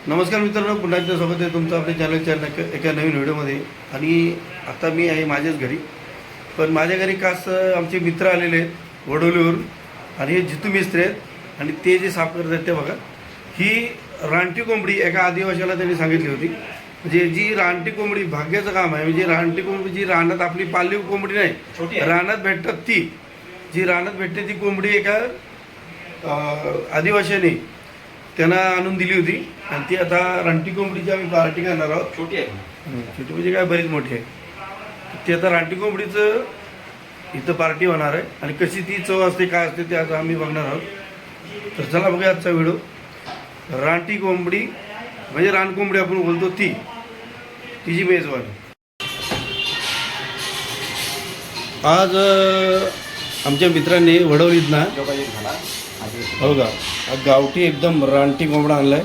नमस्कार मित्रांनो, पुन्हा एकदा स्वागत आहे तुमचं आपल्या चॅनलच्या एका नवीन व्हिडिओमध्ये. आणि आता मी आहे माझ्याच घरी, पण माझ्या घरी खास आमचे मित्र आलेले आहेत वडोलीवरून. आणि हे जितू मिस्त्री आहेत आणि ते जे साफ करत आहेत ते बघा. ही रानटी कोंबडी एका आदिवासीला त्यांनी सांगितली होती. म्हणजे जी रानटी कोंबडी भाग्याचं काम आहे. म्हणजे रानटी कोंबडी जी रानात आपली पाळीव कोंबडी नाही, रानात भेटतात ती जी रानात भेटते ती कोंबडी एका आदिवासीने त्यांना आणून दिली होती. आणि ती आता रानटी कोंबडीची आम्ही पार्टी करणार आहोत. छोटी आहे, छोटी म्हणजे काय बरीच मोठी आहे. ती आता रानटी कोंबडीचं इथं पार्टी होणार आहे. आणि कशी ती चव असते काय असते ते आता आम्ही बघणार आहोत. तर चला बघूया आजचा व्हिडिओ. रानटी कोंबडी म्हणजे रानकोंबडी आपण बोलतो तिची मेजवानी. आज आमच्या मित्रांनी वडवलीत ना हो का गावठी एकदम रानटी कोंबडा आणलाय.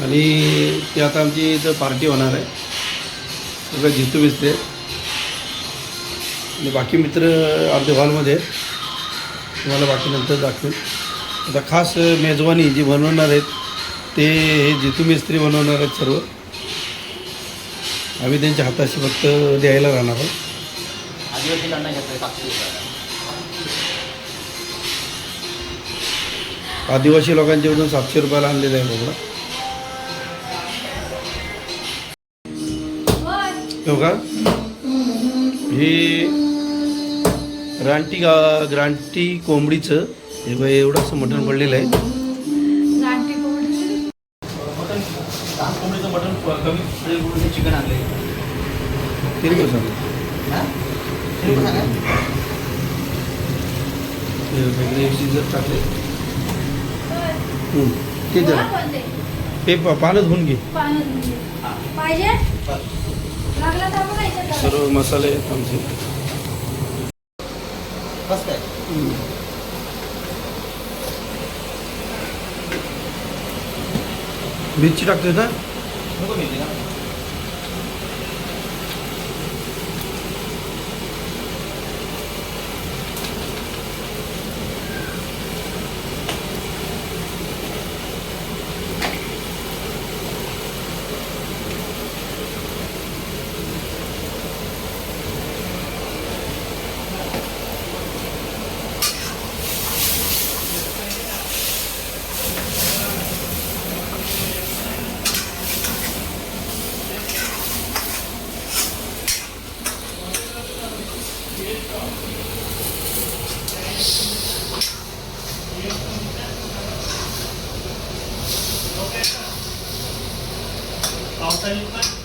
आणि ते आता आमची इथं पार्टी होणार आहे. सगळं जितू मिस्त्री आणि बाकी मित्र आमच्या हॉलमध्ये आहेत. तुम्हाला बाकी नंतर दाखवेल. आता खास मेजवानी जी बनवणार आहेत ते हे जितू मिस्त्री बनवणार आहेत सर्व. आम्ही त्यांच्या हाताशी फक्त द्यायला राहणार आहोत. आदिवासी लोकांच्याकडून 700 रुपयाला आणलेला आहे कोंबडा. हो का हे रानटी कोंबडीचं हे बघ एवढं असं मटण पडलेलं आहे. मटन कमी चिकन आणले तरी कसं जर टाकले ते जरा ते पानच होऊन घे. सर्व मसाले आमचे बस काय मिरची टाकते ना. नको मिळते ना. पावसाळी